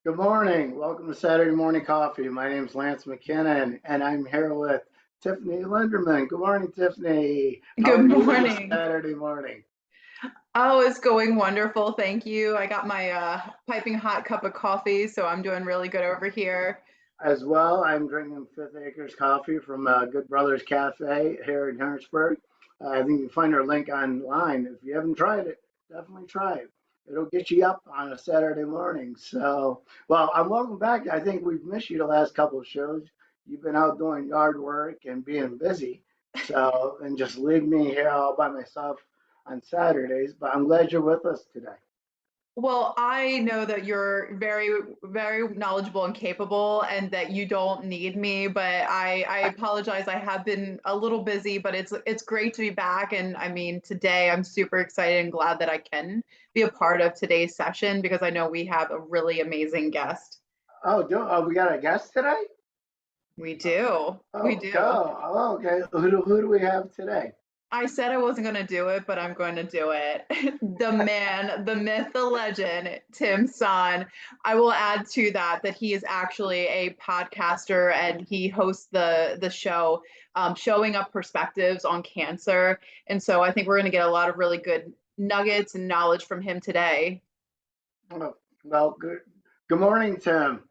Good morning. Welcome to Saturday Morning Coffee. My name is Lance McKinnon, and I'm here with Tiffany Linderman. Good morning, Tiffany. How Good are you this morning. Saturday morning? Oh, it's going wonderful. Thank you. I got my piping hot cup of coffee, so I'm doing really good over here. As well, I'm drinking Fifth Acres coffee from Good Brothers Cafe here in Harrisburg. I think you can find our link online. If you haven't tried it, definitely try it. It'll get you up on a Saturday morning. So, well, I'm welcome back. I think we've missed you the last couple of shows. You've been out doing yard work and being busy. So, and just leave me here all by myself on Saturdays. But I'm glad you're with us today. Well, I know that you're very, very knowledgeable and capable and that you don't need me, but I apologize. I have been a little busy, but it's great to be back. And I mean, today I'm super excited and glad that I can be a part of today's session because I know we have a really amazing guest. We got a guest today? We do. We Oh, do. go. Oh, okay. Who do we have today? I said I wasn't going to do it, but I'm going to do it. The man, the myth, the legend, Tim Sohn. I will add to that he is actually a podcaster and he hosts the show, Showing Up Perspectives on Cancer. And so I think we're going to get a lot of really good nuggets and knowledge from him today. Oh, well, good morning, Tim.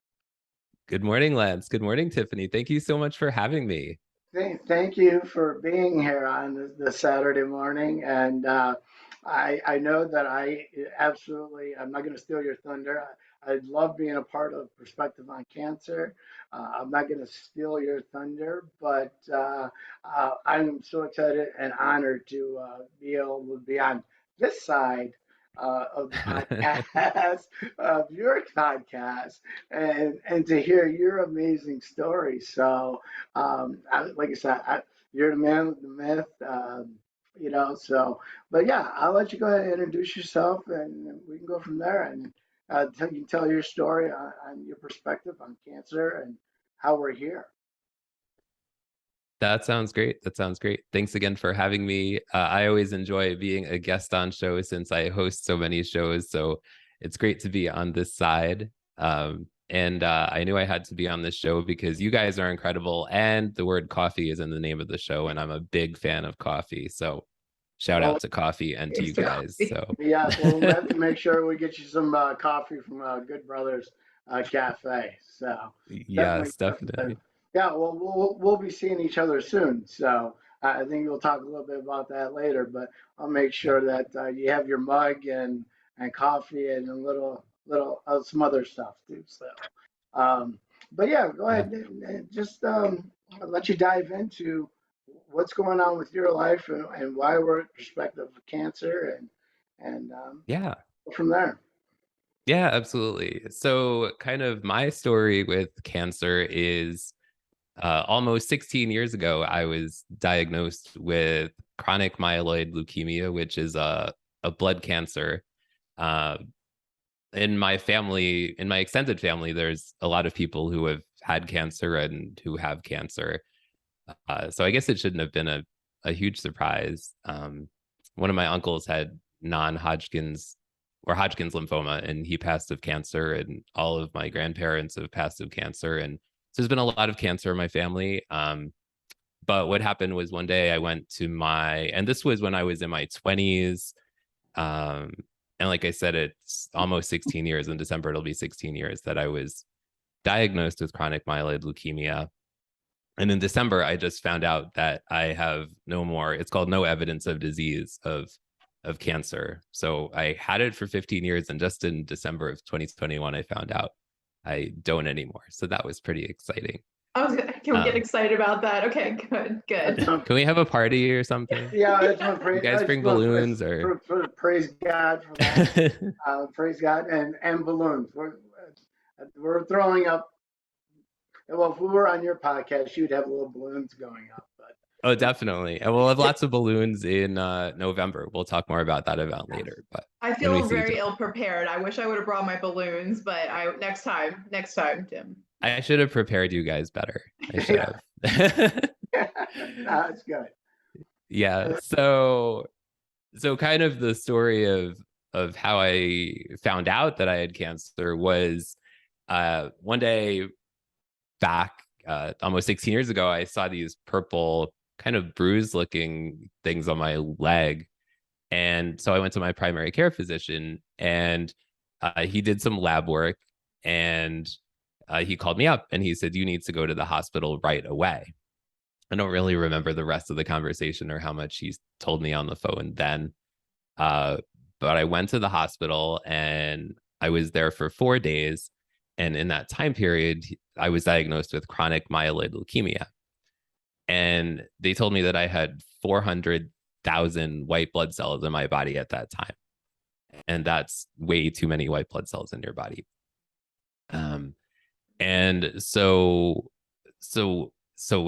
Good morning, Lance. Good morning, Tiffany. Thank you so much for having me. Thank you for being here on this Saturday morning. And I know that I'm not going to steal your thunder. I love being a part of Perspective on Cancer. I'm not going to steal your thunder, but I'm so excited and honored to be able to be on this side of the podcast, of your podcast, and to hear your amazing story. So, like I said, you're the man with the myth, So, but yeah, I'll let you go ahead and introduce yourself, and we can go from there. And you can tell your story on your perspective on cancer and how we're here. That sounds great. That sounds great. Thanks again for having me. I always enjoy being a guest on shows since I host so many shows. So it's great to be on this side. And I knew I had to be on this show because you guys are incredible. And the word coffee is in the name of the show. And I'm a big fan of coffee. So shout out to coffee and to you guys. So yeah, well, we have to make sure we get you some coffee from Good Brothers Cafe. So yes, definitely. Yeah, well, we'll be seeing each other soon. So I think we'll talk a little bit about that later. But I'll make sure that you have your mug and coffee and a little some other stuff too. So, but yeah, go ahead and just I'll let you dive into what's going on with your life and why we're at Perspective of Cancer and yeah. from there. Yeah, absolutely. So kind of my story with cancer is almost 16 years ago, I was diagnosed with chronic myeloid leukemia, which is a blood cancer. In my family, in my extended family, there's a lot of people who have had cancer and who have cancer. So I guess it shouldn't have been a huge surprise. One of my uncles had non-Hodgkin's or Hodgkin's lymphoma, and he passed of cancer, and all of my grandparents have passed of cancer. And so there's been a lot of cancer in my family. But what happened was one day I went to and this was when I was in my 20s. And like I said, it's almost 16 years. In December, it'll be 16 years that I was diagnosed with chronic myeloid leukemia. And in December, I just found out that I have it's called no evidence of disease of cancer. So I had it for 15 years. And just in December of 2021, I found out I don't anymore. So that was pretty exciting. Can we get excited about that? Okay, good. Can we have a party or something? Yeah, you guys bring balloons or praise God for that. Praise God and balloons. We're throwing up. Well, if we were on your podcast, you'd have little balloons going up. But oh, definitely. And we'll have lots of balloons in November. We'll talk more about that event later. But I feel very ill prepared. I wish I would have brought my balloons, but next time, Tim. I should have prepared you guys better. I should have. That's good. Yeah. So kind of the story of how I found out that I had cancer was one day back almost 16 years ago, I saw these purple kind of bruise looking things on my leg. And so I went to my primary care physician, and he did some lab work, and he called me up and he said, you need to go to the hospital right away. I don't really remember the rest of the conversation or how much he told me on the phone then. But I went to the hospital and I was there for 4 days. And in that time period, I was diagnosed with chronic myeloid leukemia. And they told me that I had 400,000 white blood cells in my body at that time. And that's way too many white blood cells in your body. And so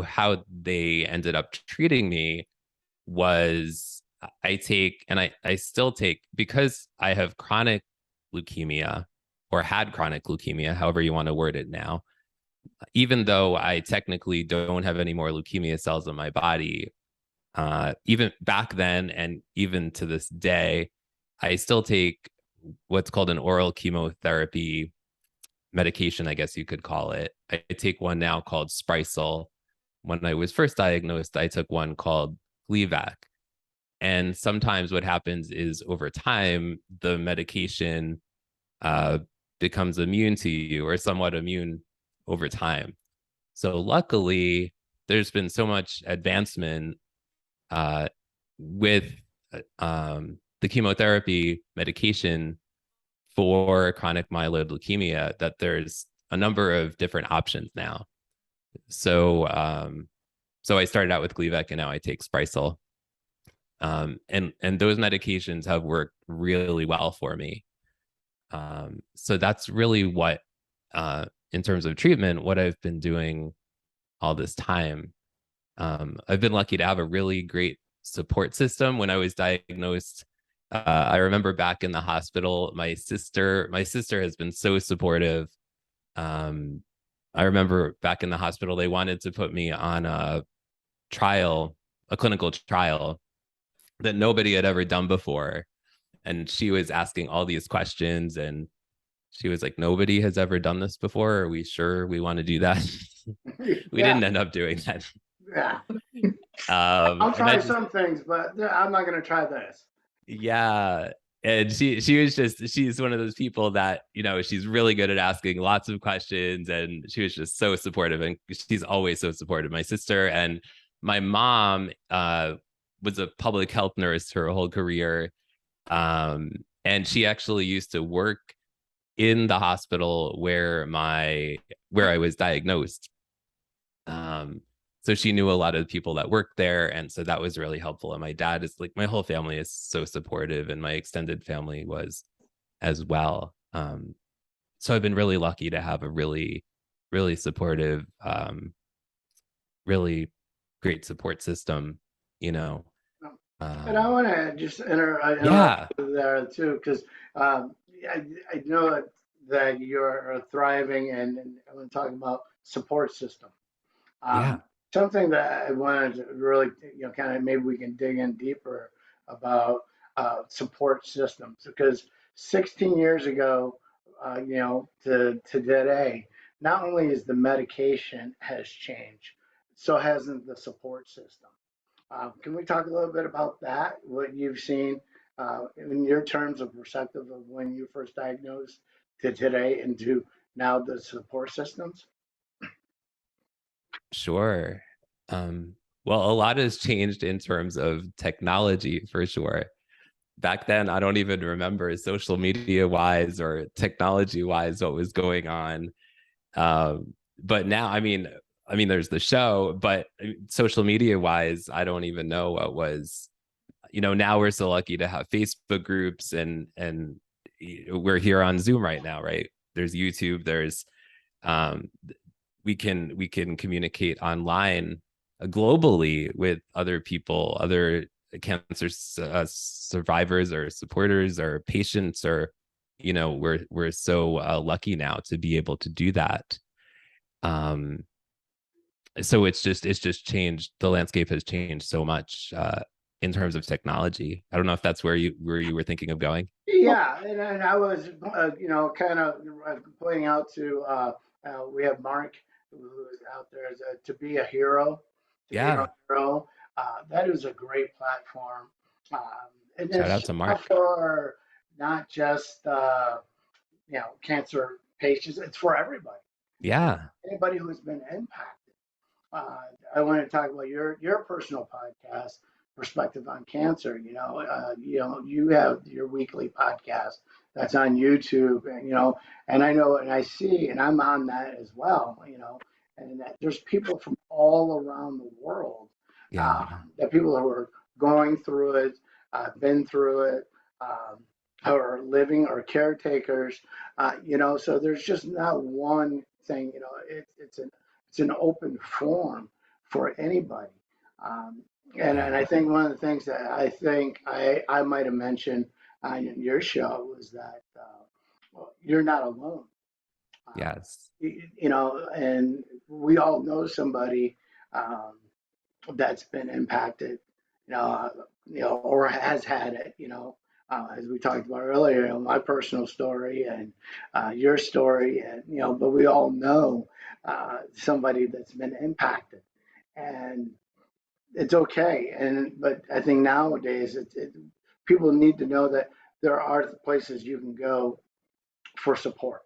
how they ended up treating me was I take, and I still take, because I have chronic leukemia, or had chronic leukemia, however you want to word it now, even though I technically don't have any more leukemia cells in my body, even back then and even to this day, I still take what's called an oral chemotherapy medication, I guess you could call it. I take one now called Sprycel. When I was first diagnosed, I took one called Gleevec. And sometimes what happens is over time, the medication becomes immune to you, or somewhat immune over time. So luckily, there's been so much advancement with the chemotherapy medication for chronic myeloid leukemia that there's a number of different options now. So I started out with Gleevec, and now I take Sprycel. And those medications have worked really well for me. So that's really what, in terms of treatment, what I've been doing all this time. I've been lucky to have a really great support system. When I was diagnosed, I remember back in the hospital, my sister has been so supportive. I remember back in the hospital, they wanted to put me on a clinical trial that nobody had ever done before. And she was asking all these questions, and she was like, nobody has ever done this before. Are we sure we want to do that? We didn't end up doing that. Yeah. I'll try some things, but I'm not going to try this. Yeah. And she's one of those people that, she's really good at asking lots of questions, and she was just so supportive, and she's always so supportive. My sister and my mom was a public health nurse her whole career. And she actually used to work in the hospital where I was diagnosed. So she knew a lot of the people that worked there. And so that was really helpful. And my dad is my whole family is so supportive, and my extended family was as well. So I've been really lucky to have a really, really supportive, really great support system, And I want to just interrupt there too, because I know that you're thriving, and I want to talk about support system. Something that I wanted to really, kind of maybe we can dig in deeper about support systems, because 16 years ago, to today, not only is the medication has changed, so hasn't the support system. Can we talk a little bit about that? What you've seen in your terms of perspective of when you first diagnosed to today, and to now the support systems? Sure. Well, a lot has changed in terms of technology, for sure. Back then, I don't even remember social media wise or technology wise what was going on. But now, I mean, there's the show, but social media wise, I don't even know what was. Now we're so lucky to have Facebook groups, and we're here on Zoom right now, right? There's YouTube. There's we can communicate online globally with other people, other cancer survivors or supporters or patients, or we're so lucky now to be able to do that. So it's just changed. The landscape has changed so much in terms of technology. I don't know if that's where you were thinking of going. Yeah, and I was, kind of pointing out we have Mark who is out there as to be a hero, to be Yeah. a hero. That is a great platform, and Shout it's out to not Mark. for not just cancer patients. It's for everybody. It's Yeah. anybody who's been impacted. I want to talk about your personal podcast, Perspective on Cancer. You have your weekly podcast that's on YouTube, and I know, and I see, and I'm on that as well. And that there's people from all around the world, Yeah. that people who are going through it, been through it. Or living or caretakers, so there's just not one thing, it's an open forum for anybody. Um, and I think one of the things that I think I might have mentioned on your show was that well, you're not alone. Um, Yes. and we all know somebody um, that's been impacted, or has had it, as we talked about earlier, my personal story and your story, and but we all know somebody that's been impacted, and it's okay. But I think nowadays, people need to know that there are places you can go for support,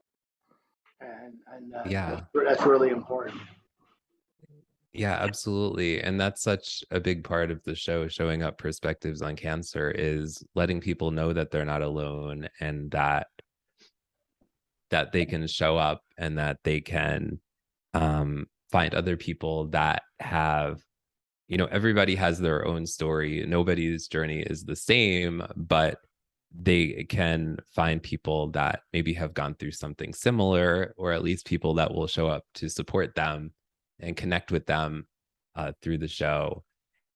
and Yeah. that's really important. Yeah, absolutely. And that's such a big part of the show, showing up perspectives on cancer, is letting people know that they're not alone, and that they can show up, and that they can find other people that have, everybody has their own story. Nobody's journey is the same, but they can find people that maybe have gone through something similar, or at least people that will show up to support them and connect with them through the show.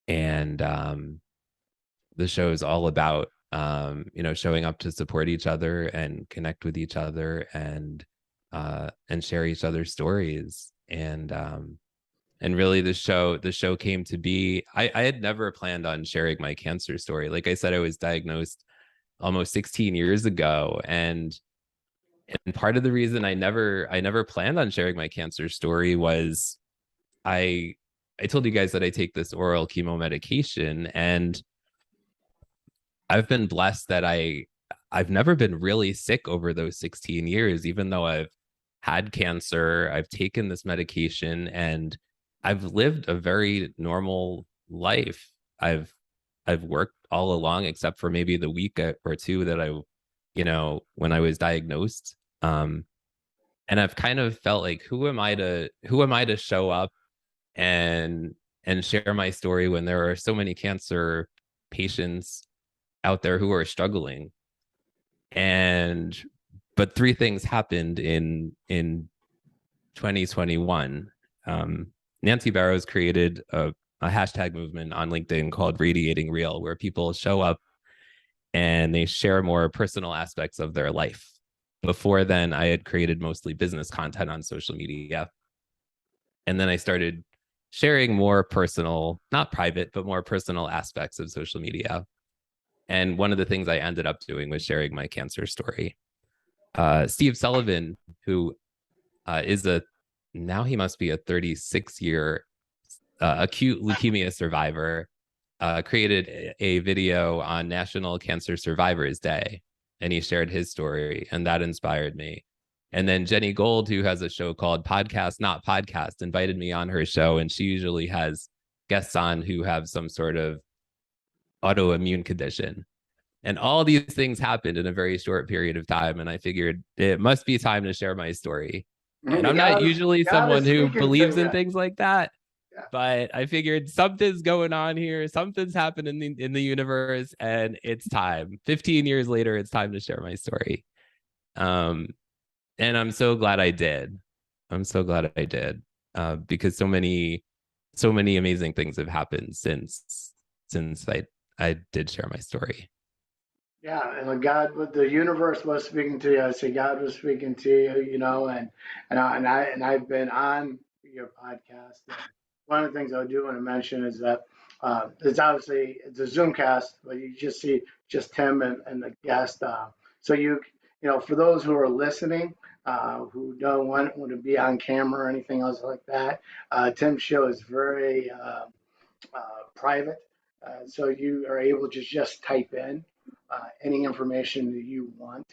And the show is all about, showing up to support each other and connect with each other, and share each other's stories. And really, the show came to be. I had never planned on sharing my cancer story. Like I said, I was diagnosed almost 16 years ago, and part of the reason I never planned on sharing my cancer story was, I I told you guys that I take this oral chemo medication, and I've been blessed that I've never been really sick over those 16 years, even though I've had cancer. I've taken this medication, and I've lived a very normal life. I've worked all along, except for maybe the week or two that when I was diagnosed. And I've kind of felt like, who am I to show up and share my story when there are so many cancer patients out there who are struggling. And but three things happened in 2021. Nancy Barrows created a hashtag movement on LinkedIn called Radiating Real, where people show up and they share more personal aspects of their life. Before then, I had created mostly business content on social media. And then I started sharing more personal, not private, but more personal aspects of social media. And one of the things I ended up doing was sharing my cancer story. Steve Sullivan, who is now he must be a 36-year acute leukemia survivor, created a video on National Cancer Survivors Day, and he shared his story, and that inspired me. And then Jenny Gold, who has a show called Podcast Not Podcast, invited me on her show, and she usually has guests on who have some sort of autoimmune condition. And all these things happened in a very short period of time, and I figured it must be time to share my story. And I'm not usually God is someone who speaking to believes in you. things like that, Yeah. but I figured something's going on here. Something's happened in the universe, and it's time. 15 years later, it's time to share my story. And I'm so glad I did. I'm so glad I did, because so many amazing things have happened since I did share my story. Yeah, and when the universe was speaking to you. I say God was speaking to you, and I've been on your podcast. And one of the things I do want to mention is that it's obviously it's a Zoom cast, but you just see just Tim and the guest. So for those who are listening, who don't want to be on camera or anything else like that, Tim's show is very private. So you are able to just type in any information that you want.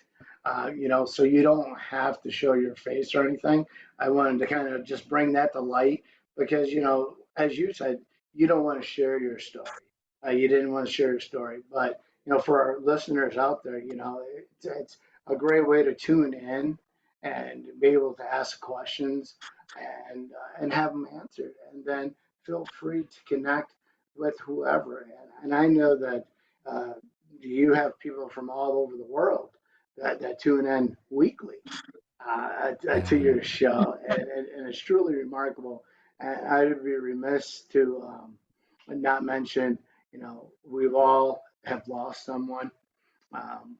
So you don't have to show your face or anything. I wanted to kind of just bring that to light because, as you said, you don't want to share your story. You didn't want to share your story, but for our listeners out there, it's a great way to tune in and be able to ask questions and have them answered, and then feel free to connect with whoever. And I know that you have people from all over the world that tune in weekly to your show, and it's truly remarkable. And I'd be remiss to not mention, we've all have lost someone. Um,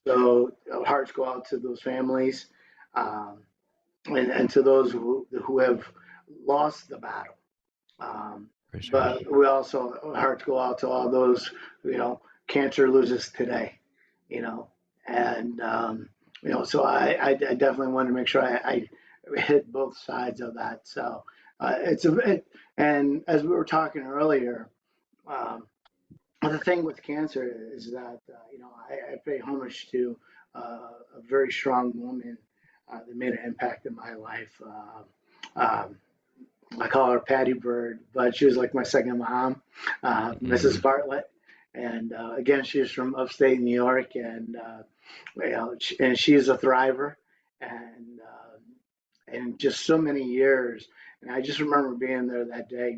so hearts go out to those families, um, and to those who have lost the battle. Um, For sure. but we also, our hearts go out to all those, cancer loses today, you know, and, so I definitely wanted to make sure I hit both sides of that. So and as we were talking earlier, um, the thing with cancer is that, I pay homage to a very strong woman that made an impact in my life. I call her Patty Bird, but she was like my second mom, Mrs. Bartlett. And again, she's from upstate New York, and and she's a thriver, and just so many years. And I just remember being there that day,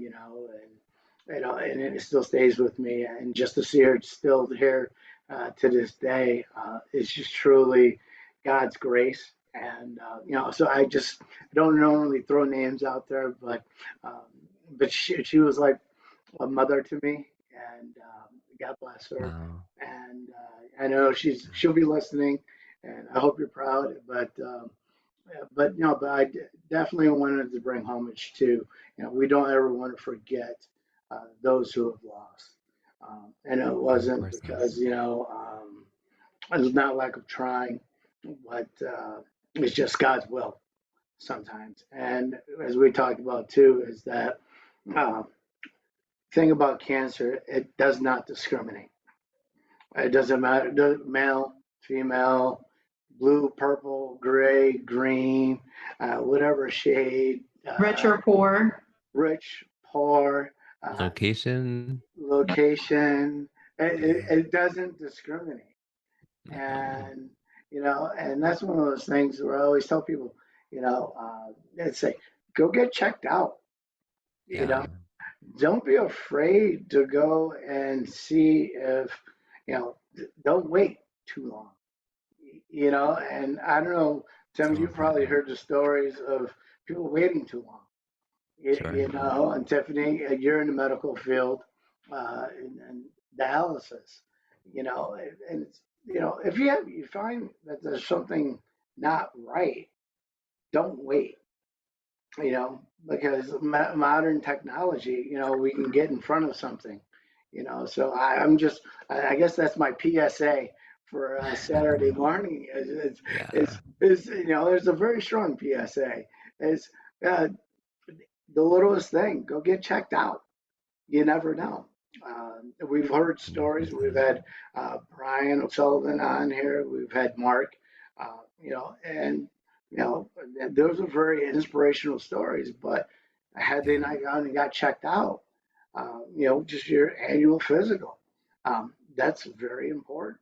and it still stays with me. And just to see her still here to this day is just truly God's grace. And so I just don't normally throw names out there, um, but she was like a mother to me, and God bless her. Wow. And I know she'll be listening, and I hope you're proud. But I definitely wanted to bring homage to, we don't ever want to forget those who have lost. And it Yeah, of wasn't course not. because, it's not lack of trying, but it's just God's will sometimes. And as we talked about too, is that uh, thing about cancer, it does not discriminate. It doesn't matter, male, female, blue, purple, gray, green, whatever shade, Rich or poor. rich, poor, uh, Location. location. It doesn't discriminate. No. And and that's one of those things where I always tell people, let's say, go get checked out. You Yeah. know, don't be afraid to go and see if don't wait too long. And I don't know, Tim, So you probably important. heard the stories of people waiting too long. Sure. And Tiffany, you're in the medical field, and dialysis, and it's, if you find that there's something not right, don't wait, because modern technology, we can get in front of something, so I guess that's my PSA for Saturday morning Yeah. there's a very strong PSA. It's uh, the littlest thing, go get checked out. You never know. We've heard stories. We've 100%. had Brian O'Sullivan on here. We've had Mark, and you know, those are very inspirational stories. But had they Yeah. not gone and got checked out, just your annual physical, that's very important.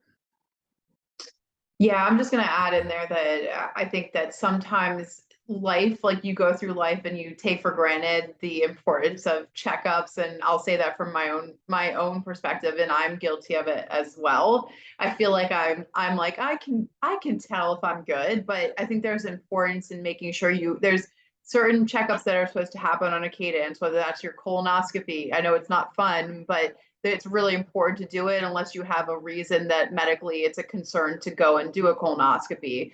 Yeah, I'm just going to add in there that I think that sometimes life, like you go through life and you take for granted the importance of checkups. And I'll say that from my own perspective, and I'm guilty of it as well. I feel like I'm like, I can tell if I'm good, but I think there's importance in making sure there's certain checkups that are supposed to happen on a cadence, whether that's your colonoscopy. I know it's not fun, but it's really important to do it unless you have a reason that medically it's a concern to go and do a colonoscopy.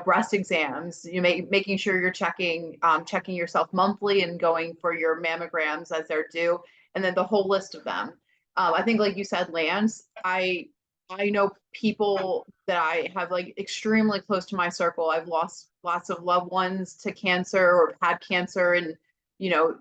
Breast exams, making sure you're checking yourself monthly and going for your mammograms as they're due, and then the whole list of them. I think, like you said, Lance, I I know people that I have like extremely close to my circle. I've lost lots of loved ones to cancer or had cancer and,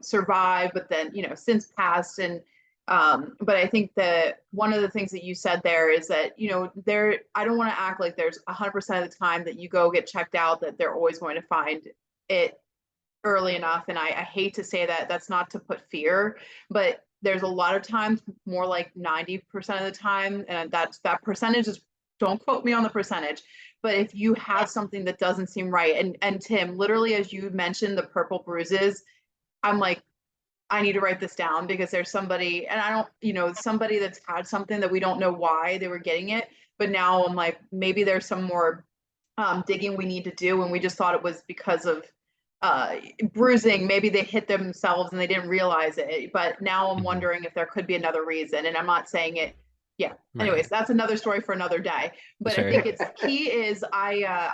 survived, but then, since passed. And, but I think that one of the things that you said there is that, I don't want to act like there's 100% of the time that you go get checked out, that they're always going to find it early enough. And I hate to say that, that's not to put fear, but there's a lot of times, more like 90% of the time, and that percentage is, don't quote me on the percentage, but if you have something that doesn't seem right, and Tim, literally, as you mentioned, the purple bruises, I'm like, I need to write this down because there's somebody, and I don't, somebody that's had something that we don't know why they were getting it, but now I'm like, maybe there's some more digging we need to do, and we just thought it was because of bruising. Maybe they hit themselves and they didn't realize it, but now I'm wondering if there could be another reason, and I'm not saying it. Yeah. Anyways, that's another story for another day. But I think it's key is I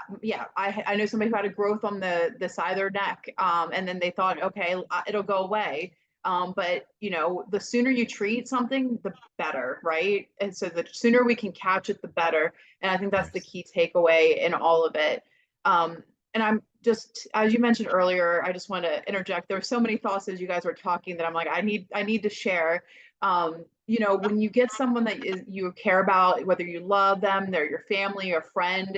know somebody who had a growth on the side of their neck, and then they thought, okay, it'll go away. But the sooner you treat something, the better, right? And so the sooner we can catch it, the better. And I think that's the key takeaway in all of it. And I'm just, as you mentioned earlier, I just want to interject. There were so many thoughts as you guys were talking that I'm like, I need to share. When you get someone that you care about, whether you love them, they're your family or friend,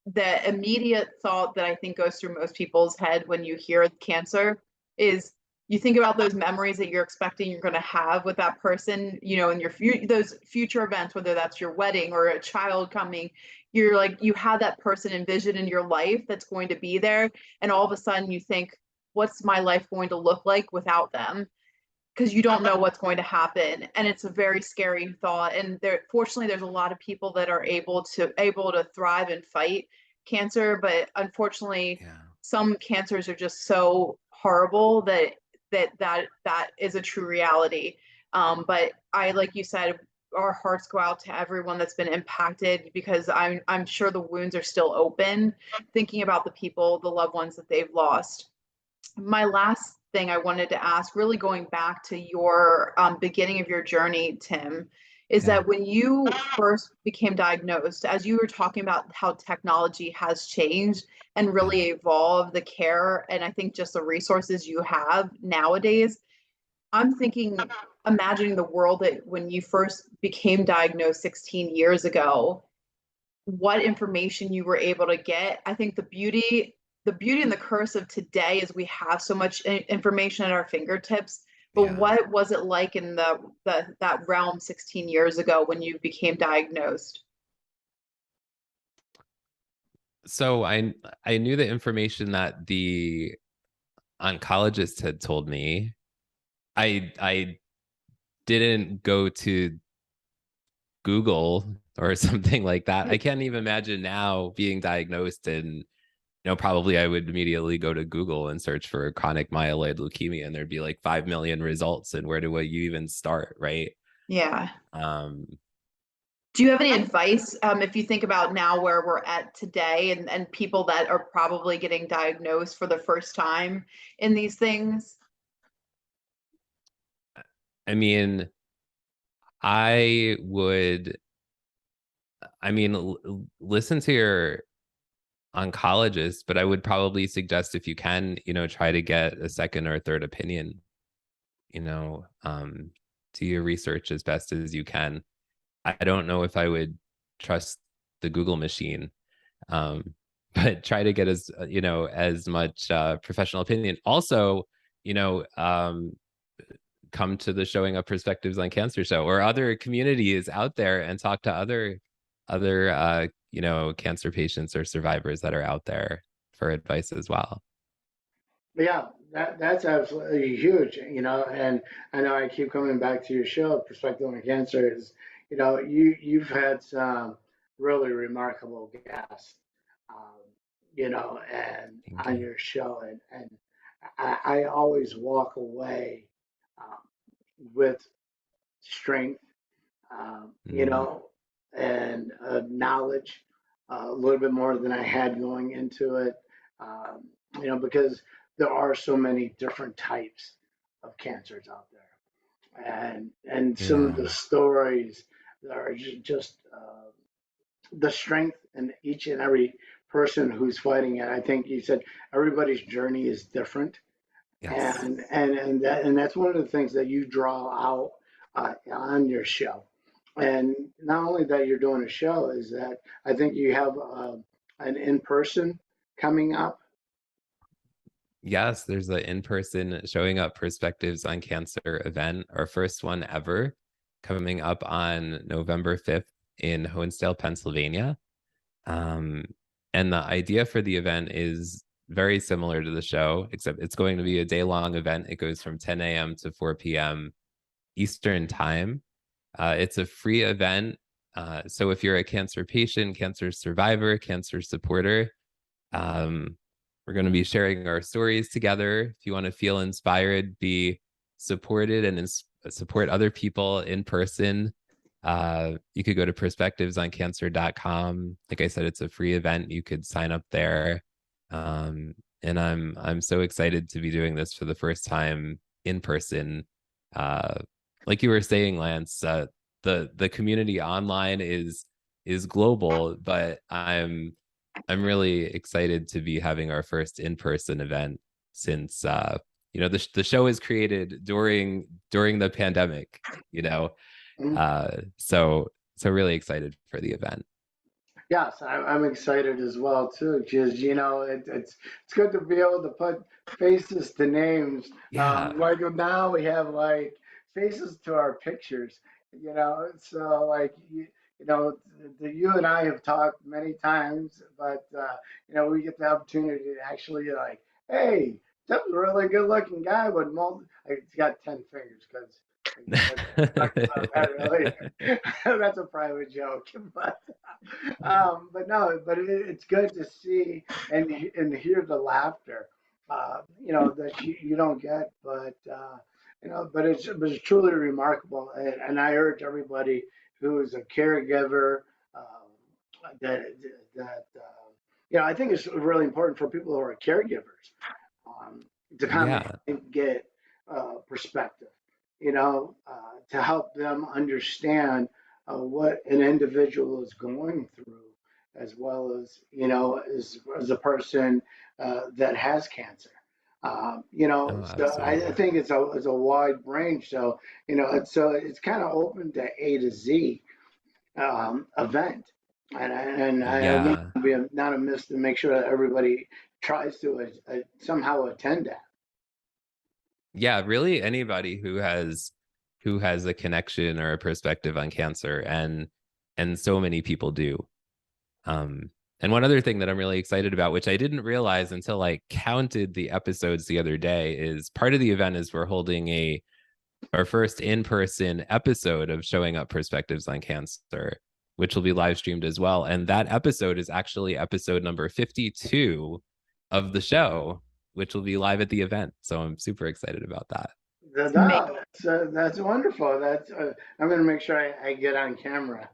the immediate thought that I think goes through most people's head when you hear cancer is you think about those memories that you're expecting you're going to have with that person, in your those future events, whether that's your wedding or a child coming. You're like, you have that person envisioned in your life that's going to be there, and all of a sudden you think, what's my life going to look like without them? Because you don't know what's going to happen, and it's a very scary thought. And fortunately, there's a lot of people that are able to thrive and fight cancer, but unfortunately, some cancers are just so horrible that is a true reality. But like you said, our hearts go out to everyone that's been impacted, because I'm sure the wounds are still open, thinking about the people, the loved ones that they've lost. My last thing I wanted to ask, really going back to your beginning of your journey, Tim, is that when you first became diagnosed, as you were talking about how technology has changed and really evolved the care, and I think just the resources you have nowadays, I'm thinking, imagining the world that when you first became diagnosed 16 years ago, what information you were able to get. I think the beauty and the curse of today is we have so much information at our fingertips. But what was it like in that realm 16 years ago when you became diagnosed? So I knew the information that the oncologist had told me. I didn't go to Google or something like that. I can't even imagine now being diagnosed, and probably I would immediately go to Google and search for chronic myeloid leukemia, and there'd be like 5 million results, and where do you even start, right? Yeah. Do you have any advice, if you think about now where we're at today, and people that are probably getting diagnosed for the first time in these things? I mean, I would, listen to your oncologist, but I would probably suggest, if you can, try to get a second or third opinion, do your research as best as you can. I don't know if I would trust the Google machine, but try to get as much professional opinion. Also, come to the Showing Up Perspectives on Cancer show or other communities out there and talk to other cancer patients or survivors that are out there for advice as well. Yeah, that's absolutely huge, and I know I keep coming back to your show, Perspective on Cancer, is, you've had some really remarkable guests, um, and Thank on you. your show, and I always walk away um, with strength, and knowledge, a little bit more than I had going into it, because there are so many different types of cancers out there, and some of the stories that are just the strength in each and every person who's fighting it. I think you said everybody's journey is different, Yes. and that's one of the things that you draw out on your show. And not only that you're doing a show, is that I think you have an in person coming up. Yes, there's an in-person Showing Up Perspectives on Cancer event, our first one ever, coming up on November 5th in Honesdale, Pennsylvania. Um, and the idea for the event is very similar to the show, except it's going to be a day-long event. It goes from 10 a.m. to 4 p.m. Eastern time. It's a free event. So if you're a cancer patient, cancer survivor, cancer supporter, we're going to be sharing our stories together. If you want to feel inspired, be supported, and support other people in person, you could go to perspectivesoncancer.com. Like I said, it's a free event. You could sign up there. And I'm so excited to be doing this for the first time in person. Like you were saying, Lance, the community online is global, but I'm really excited to be having our first in-person event since the show is created during the pandemic, you know. Mm. So really excited for the event. Yes, I'm excited as well too, because it's good to be able to put faces to names. Yeah. Like now we have like faces to our pictures, So like you and I have talked many times, but we get the opportunity to actually like, hey, that's a really good looking guy with he's got 10 fingers because. Talked about that earlier. That's a private joke, but no, but it's good to see and hear the laughter, that you don't get, but it's truly remarkable, and I urge everybody who is a caregiver that I think it's really important for people who are caregivers um, to kind Yeah. of get perspective, to help them understand what an individual is going through, as well as, as a person that has cancer. Oh, So I absolutely. think it's a wide range. So, it's kind of open to A to Z event. And I want Yeah. to be not amiss to make sure that everybody tries to somehow attend that. Yeah, really anybody who has a connection or a perspective on cancer, and so many people do. Um, and one other thing that I'm really excited about, which I didn't realize until I counted the episodes the other day, is part of the event is we're holding our first in-person episode of Showing Up Perspectives on Cancer, which will be live streamed as well. And that episode is actually episode number 52 of the show, which will be live at the event. So I'm super excited about that. No, that's wonderful. I'm going to make sure I get on camera.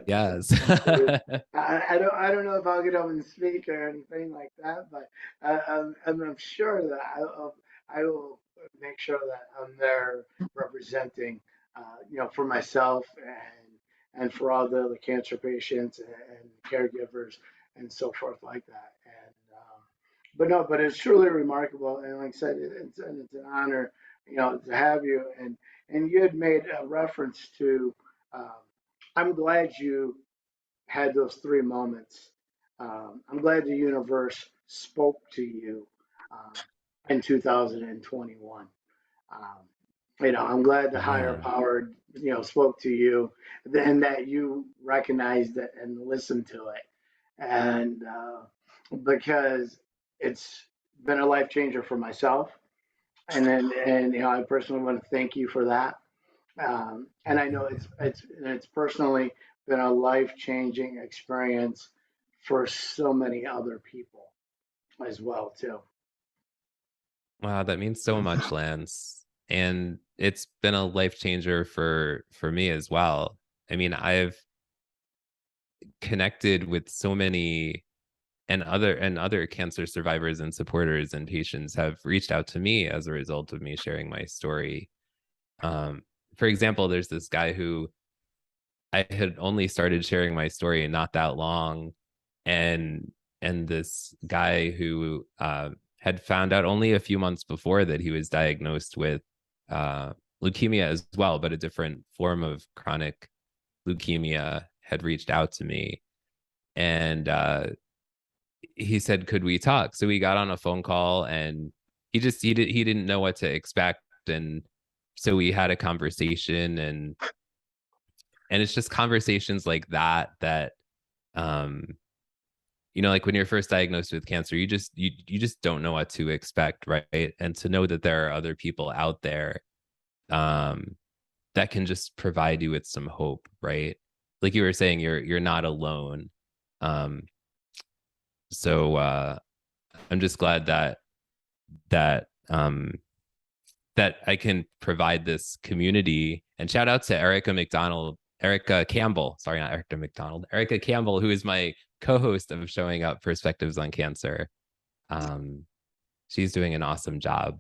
Yes. I don't know if I'll get up and speak or anything like that, but I'm sure that I will make sure that I'm there representing, for myself and for all the other cancer patients and caregivers and so forth like that. But no, but it's truly remarkable, and like I said, it's an honor, to have you. And you had made a reference to. Um, I'm glad you had those 3 moments. I'm glad the universe spoke to you um, in 2021. I'm glad the higher Yeah. power, spoke to you, and that you recognized it and listened to it, and because it's been a life changer for myself, and I personally want to thank you for that. And I know it's personally been a life changing experience for so many other people as well too. Wow, that means so much, Lance. And it's been a life changer for me as well. I mean, I've connected with so many, and other cancer survivors and supporters and patients have reached out to me as a result of me sharing my story. For example, there's this guy who I had only started sharing my story not that long, and this guy who had found out only a few months before that he was diagnosed with leukemia as well, but a different form of chronic leukemia, had reached out to me, and he said, "Could we talk?" So we got on a phone call, and he didn't know what to expect, and so we had a conversation, and it's just conversations like that um like when you're first diagnosed with cancer, you just don't know what to expect, right? And to know that there are other people out there um that can just provide you with some hope, right? Like you were saying, you're not alone. um so I'm just glad that that I can provide this community. And shout out to Erica Campbell, sorry, not Erica McDonald, Erica Campbell, who is my co-host of Showing Up Perspectives on Cancer. Um, she's doing an awesome job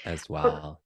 as well.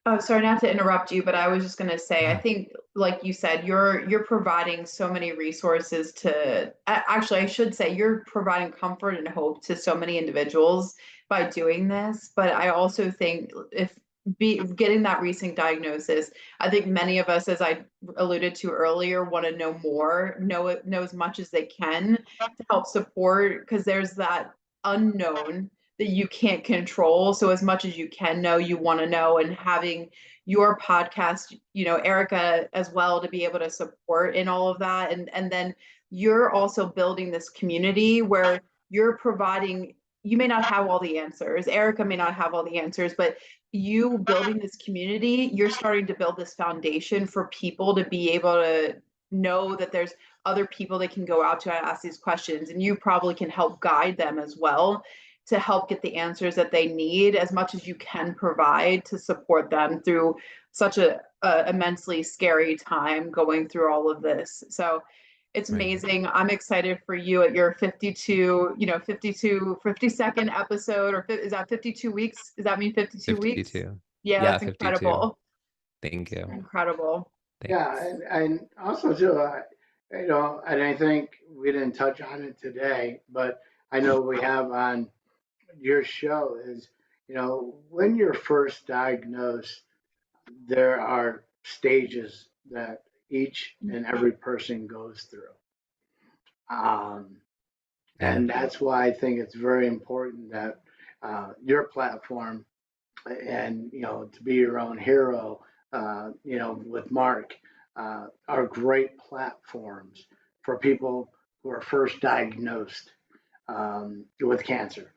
Oh, sorry not to interrupt you, but I was just going to say, I Yeah. think, like you said, you're providing so many resources to, actually, I should say, you're providing comfort and hope to so many individuals by doing this. But I also think if getting that recent diagnosis, I think many of us, as I alluded to earlier, want to know more, know as much as they can to help support, because there's that unknown that you can't control. So as much as you can know, you want to know, and having your podcast, Erica as well, to be able to support in all of that. And then you're also building this community where you're providing, you may not have all the answers. Erica may not have all the answers, but you building this community, you're starting to build this foundation for people to be able to know that there's other people they can go out to and ask these questions, and you probably can help guide them as well to help get the answers that they need as much as you can provide to support them through such a immensely scary time going through all of this. So it's Right. amazing. I'm excited for you at your 52nd episode, or is that 52 weeks? Does that mean 52 weeks? 52. Yeah, Yeah, that's 52. incredible. Thank you. Incredible. Yeah, Thanks. and also too, and I think we didn't touch on it today, but I know we have on your show is, when you're first diagnosed, there are stages that each and every person goes through. Um, Yeah. and that's why I think it's very important that your platform and, to be your own hero, with Mark, are great platforms for people who are first diagnosed with cancer,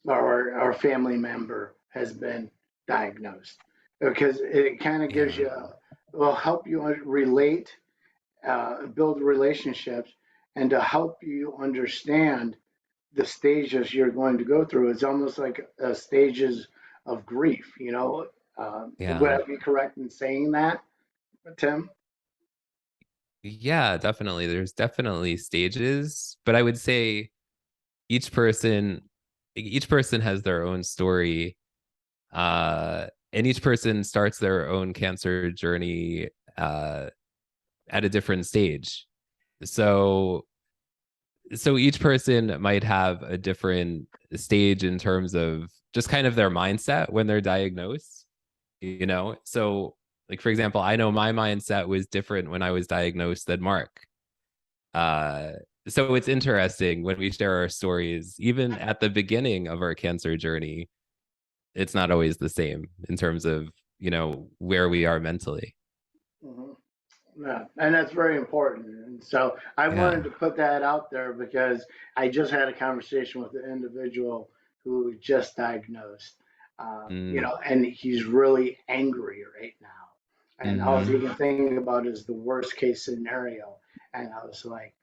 or a family member has been diagnosed, because it kind of gives Yeah. you, will help you relate, build relationships, and to help you understand the stages you're going to go through. It's almost like stages of grief, Would Yeah. I be correct in saying that, Tim? Yeah, definitely. There's definitely stages, but I would say each person each person has their own story, and each person starts their own cancer journey at a different stage. So each person might have a different stage in terms of just kind of their mindset when they're diagnosed, So like for example, I know my mindset was different when I was diagnosed than Mark. Uh so it's interesting when we share our stories, even at the beginning of our cancer journey, it's not always the same in terms of, where we are mentally. Mhm. Yeah, and that's very important. And so I wanted Yeah. to put that out there because I just had a conversation with an individual who was just diagnosed, Mm, and he's really angry right now. And all he mm-hmm. can think about is the worst case scenario. And I was like,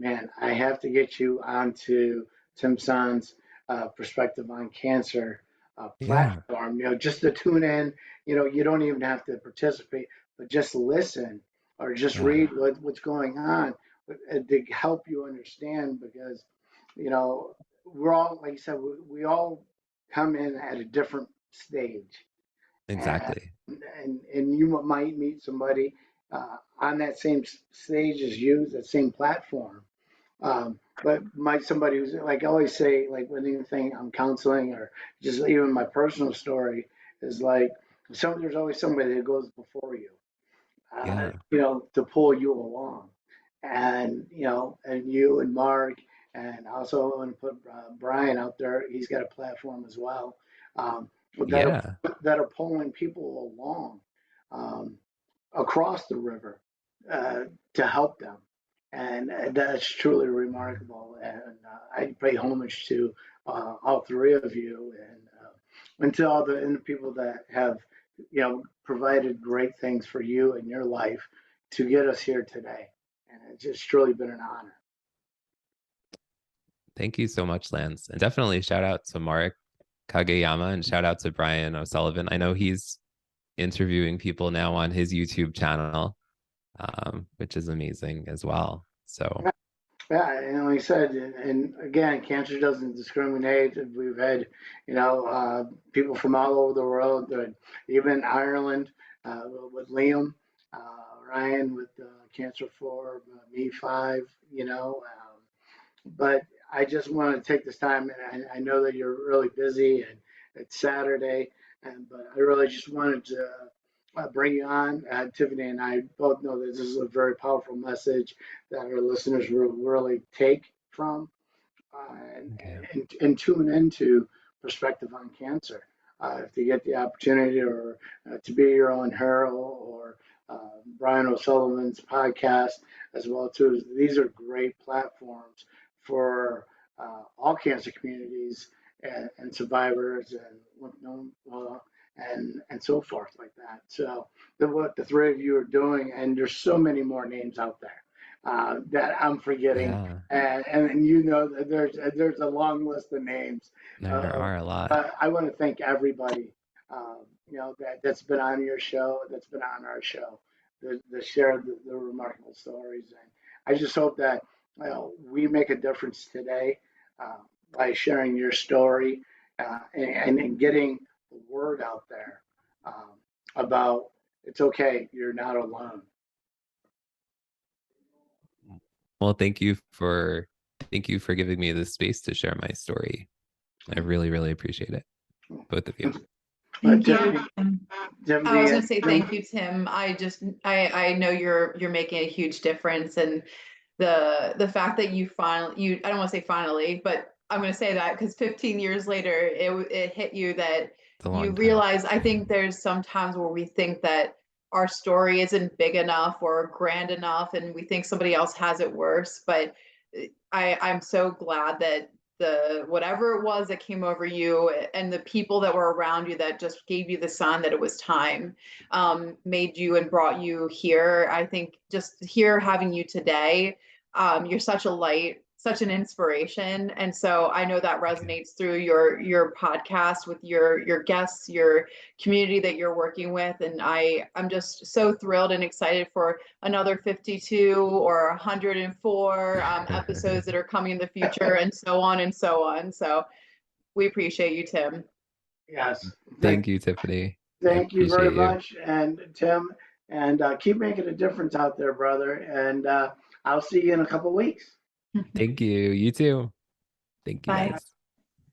man, I have to get you onto Tim Son's Perspective on Cancer Yeah. platform, just to tune in. You don't even have to participate, but just listen or just Yeah. read what's going on, to help you understand, because, we're all, like you said, we all come in at a different stage. And, Exactly. and you might meet somebody on that same stage as you, that same platform. But somebody who's like I always say, like with anything I'm counseling or just even my personal story is like there's always somebody that goes before you, Yeah. to pull you along. And, and you and Mark, and also I want to put Brian out there. He's got a platform as well, that are, Yeah. that are pulling people along, um, across the river, uh, to help them. And that's truly remarkable. And I pay homage to all three of you, and to all the people that have, provided great things for you in your life to get us here today. And it's just truly been an honor. Thank you so much, Lance. And definitely shout out to Mark Kageyama and shout out to Brian O'Sullivan. I know he's interviewing people now on his YouTube channel, which is amazing as well. So Yeah, and like I said, and again, cancer doesn't discriminate. We've had, people from all over the world, even Ireland, with Liam, Ryan with Cancer 4, me 5, but I just want to take this time, and I know that you're really busy, and it's Saturday, but I really just wanted to bring you on. Tiffany and I both know that this is a very powerful message that our listeners will really take from, okay. and tune into Perspective on Cancer. If you get the opportunity, or to be your own hero, or Brian O'Sullivan's podcast as well too. These are great platforms for all cancer communities, and survivors, and and so forth like that. So what the three of you are doing, and there's so many more names out there that I'm forgetting, Yeah, and that there's a long list of names. there Uh, are a lot. but I want to thank everybody, that's been on your show, that's been on our show, that shared the remarkable stories. And I just hope that we make a difference today, by sharing your story, and getting the word out there, about it's okay, you're not alone. Well, thank you for giving me this space to share my story. I really, really appreciate it. Both of you. Thank you. Tiffany, I was gonna say Tim, thank you, Tim. I know you're making a huge difference, and the fact that you I don't want to say finally, but I'm gonna say that because 15 years later it hit you that It's a you long time. realize. I think there's some times where we think that our story isn't big enough or grand enough, and we think somebody else has it worse. But I'm so glad that the whatever it was that came over you and the people that were around you that just gave you the sign that it was time, made you and brought you here. I think just here having you today, you're such a light, such an inspiration. And so I know that resonates through your podcast with your guests, your community that you're working with. And I'm just so thrilled and excited for another 52 or 104 episodes that are coming in the future, and so on and so on. So we appreciate you, Tim. yes, Thank you, Tiffany. I thank you very appreciate you. much, and Tim, and keep making a difference out there, brother. And I'll see you in a couple weeks. Thank you. You too. Thank you, Bye. guys.